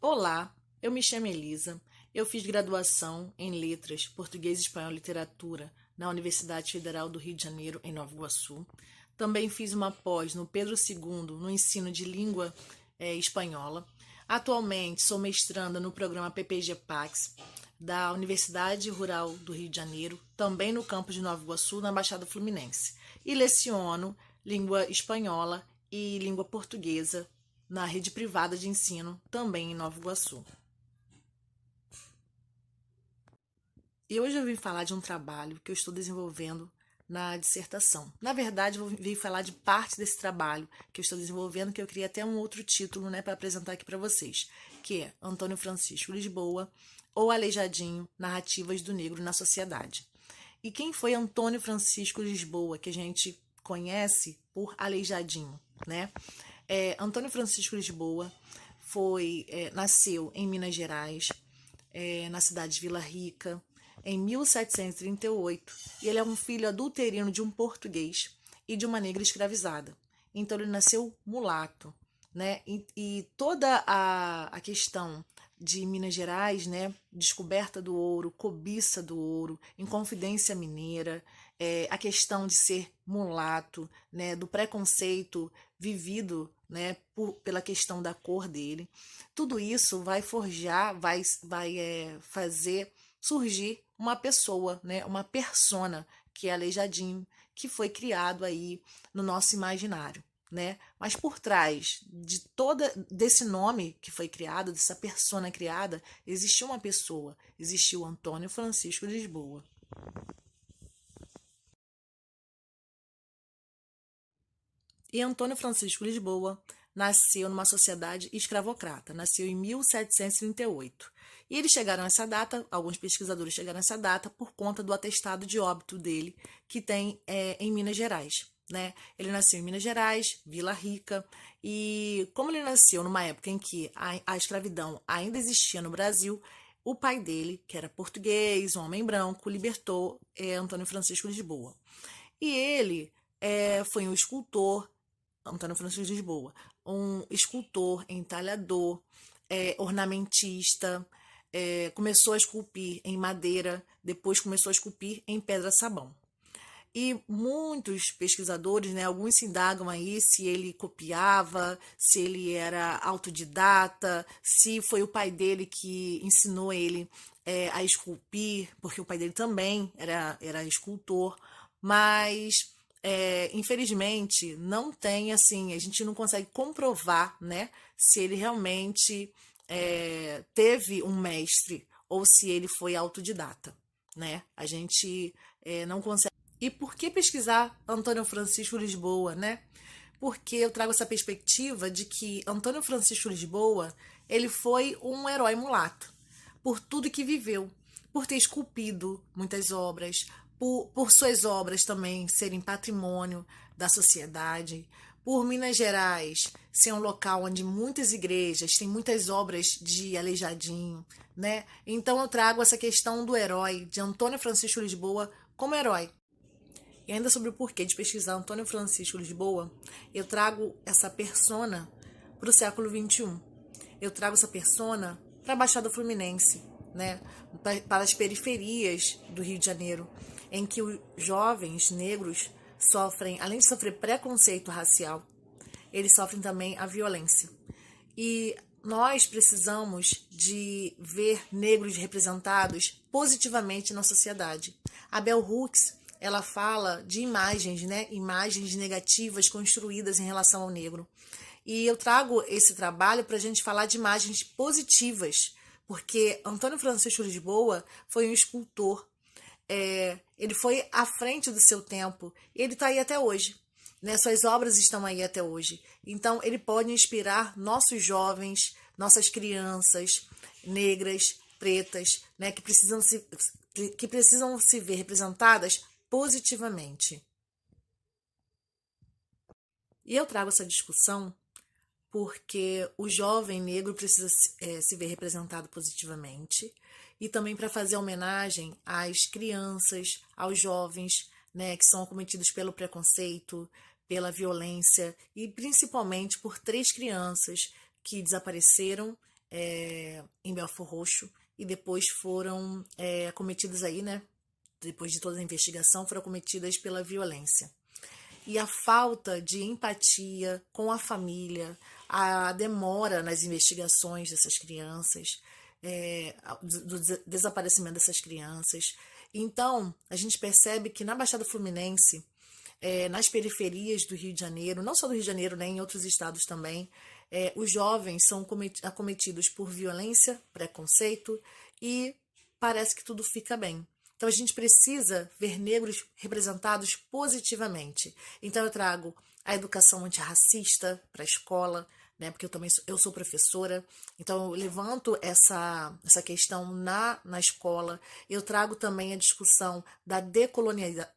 Olá, eu me chamo Elisa. Eu fiz graduação em Letras, Português, Espanhol e Literatura na Universidade Federal do Rio de Janeiro, em Nova Iguaçu. Também fiz uma pós no Pedro II, no ensino de língua espanhola. Atualmente sou mestranda no programa PPG Pax da Universidade Rural do Rio de Janeiro, também no campus de Nova Iguaçu, na Baixada Fluminense. E leciono língua espanhola e língua portuguesa na rede privada de ensino, também em Nova Iguaçu. E hoje eu vim falar de um trabalho que eu estou desenvolvendo na dissertação. Na verdade, eu vim falar de parte desse trabalho que eu estou desenvolvendo, que eu queria até um outro título, para apresentar aqui para vocês, que é Antônio Francisco Lisboa ou Aleijadinho, Narrativas do Negro na Sociedade. E quem foi Antônio Francisco Lisboa, que a gente conhece por Aleijadinho, né? Antônio Francisco Lisboa nasceu em Minas Gerais, na cidade de Vila Rica, em 1738, e ele é um filho adulterino de um português e de uma negra escravizada. Então ele nasceu mulato, né? E toda a questão de Minas Gerais, né? Descoberta do ouro, cobiça do ouro, Inconfidência Mineira, a questão de ser mulato, né? Do preconceito vivido, né? Pela questão da cor dele. Tudo isso vai forjar, vai fazer surgir uma pessoa, né? Uma persona, que é Aleijadinho, que foi criado aí no nosso imaginário, né? Mas por trás de toda desse nome que foi criado, dessa persona criada, existiu uma pessoa, existiu Antônio Francisco Lisboa. E Antônio Francisco Lisboa nasceu numa sociedade escravocrata, nasceu em 1738. E eles chegaram a essa data, alguns pesquisadores chegaram a essa data por conta do atestado de óbito dele, que tem em Minas Gerais. Né? Ele nasceu em Minas Gerais, Vila Rica, e como ele nasceu numa época em que a escravidão ainda existia no Brasil, o pai dele, que era português, um homem branco, libertou Antônio Francisco Lisboa. E ele foi um escultor, Antônio Francisco de Lisboa, um escultor, entalhador, ornamentista, começou a esculpir em madeira, depois começou a esculpir em pedra-sabão. E muitos pesquisadores, né, alguns se indagam aí se ele copiava, se ele era autodidata, se foi o pai dele que ensinou ele a esculpir, porque o pai dele também era escultor, mas infelizmente não tem assim, a gente não consegue comprovar, né, se ele realmente teve um mestre ou se ele foi autodidata, né? A gente não consegue. E por que pesquisar Antônio Francisco Lisboa, né? Porque eu trago essa perspectiva de que Antônio Francisco Lisboa, ele foi um herói mulato, por tudo que viveu, por ter esculpido muitas obras, por suas obras também serem patrimônio da sociedade, por Minas Gerais ser um local onde muitas igrejas têm muitas obras de Aleijadinho, né? Então eu trago essa questão do herói, de Antônio Francisco Lisboa como herói. E ainda sobre o porquê de pesquisar Antônio Francisco Lisboa, eu trago essa persona para o século XXI. Eu trago essa persona para a Baixada Fluminense, né? Para as periferias do Rio de Janeiro, em que os jovens negros sofrem, além de sofrer preconceito racial, eles sofrem também a violência. E nós precisamos de ver negros representados positivamente na sociedade. A Bell Hooks, ela fala de imagens, né? Imagens negativas construídas em relação ao negro. E eu trago esse trabalho para a gente falar de imagens positivas, porque Antônio Francisco Lisboa foi um escultor. Ele foi à frente do seu tempo e ele está aí até hoje. Né? Suas obras estão aí até hoje. Então, ele pode inspirar nossos jovens, nossas crianças negras, pretas, né? que precisam se ver representadas positivamente. E eu trago essa discussão porque o jovem negro precisa se ver representado positivamente e também para fazer homenagem às crianças, aos jovens, né, que são acometidos pelo preconceito, pela violência e principalmente por 3 crianças que desapareceram em Belford Roxo e depois foram acometidas aí, né? Depois de toda a investigação, foram acometidas pela violência. E a falta de empatia com a família, a demora nas investigações dessas crianças, do desaparecimento dessas crianças. Então, a gente percebe que na Baixada Fluminense, nas periferias do Rio de Janeiro, não só do Rio de Janeiro, né, em outros estados também, os jovens são acometidos por violência, preconceito e parece que tudo fica bem. Então a gente precisa ver negros representados positivamente. Então eu trago a educação antirracista para a escola, né? Porque eu sou professora, então eu levanto essa questão na escola. Eu trago também a discussão da decolonialização.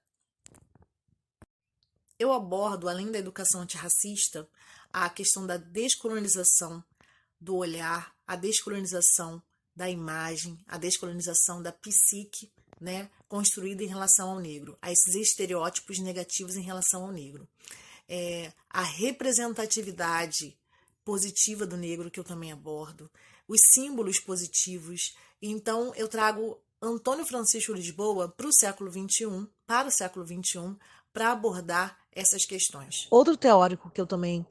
Eu abordo, além da educação antirracista, a questão da descolonização do olhar, a descolonização da imagem, a descolonização da psique, né, construída em relação ao negro, a esses estereótipos negativos em relação ao negro. A representatividade positiva do negro, que eu também abordo, os símbolos positivos. Então, eu trago Antônio Francisco Lisboa para o século XXI, para abordar essas questões. Outro teórico que eu também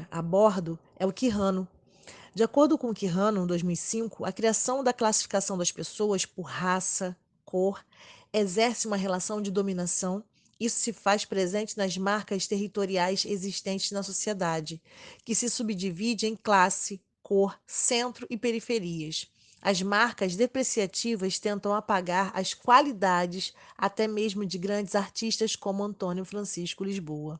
abordo é o Quijano. De acordo com Quijano, em 2005, a criação da classificação das pessoas por raça, cor, exerce uma relação de dominação. Isso se faz presente nas marcas territoriais existentes na sociedade, que se subdivide em classe, cor, centro e periferias. As marcas depreciativas tentam apagar as qualidades até mesmo de grandes artistas como Antônio Francisco Lisboa.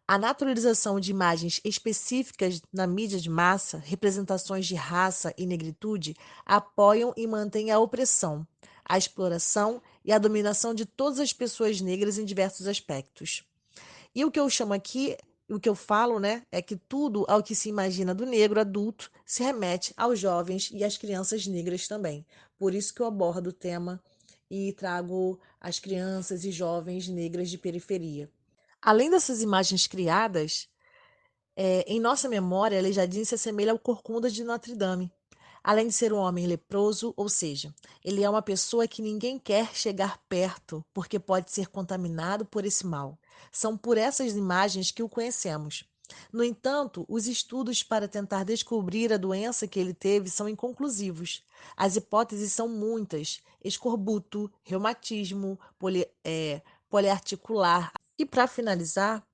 A naturalização de imagens específicas na mídia de massa, representações de raça e negritude, apoiam e mantêm a opressão, a exploração e a dominação de todas as pessoas negras em diversos aspectos. E o que eu chamo aqui, o que eu falo, né, é que tudo ao que se imagina do negro adulto se remete aos jovens e às crianças negras também. Por isso que eu abordo o tema e trago as crianças e jovens negras de periferia. Além dessas imagens criadas, em nossa memória, Aleijadinho se assemelha ao Corcunda de Notre Dame. Além de ser um homem leproso, ou seja, ele é uma pessoa que ninguém quer chegar perto, porque pode ser contaminado por esse mal. São por essas imagens que o conhecemos. No entanto, os estudos para tentar descobrir a doença que ele teve são inconclusivos. As hipóteses são muitas: escorbuto, reumatismo, poliarticular. E para finalizar,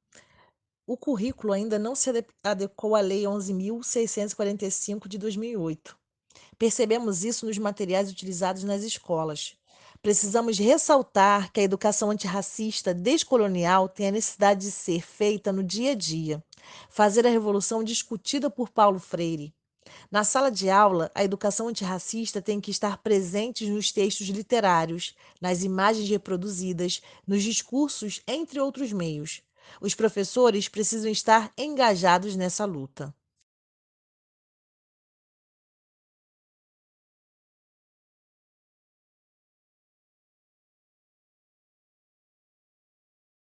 o currículo ainda não se adequou à Lei 11.645 de 2008. Percebemos isso nos materiais utilizados nas escolas. Precisamos ressaltar que a educação antirracista descolonial tem a necessidade de ser feita no dia a dia, fazer a revolução discutida por Paulo Freire. Na sala de aula, a educação antirracista tem que estar presente nos textos literários, nas imagens reproduzidas, nos discursos, entre outros meios. Os professores precisam estar engajados nessa luta.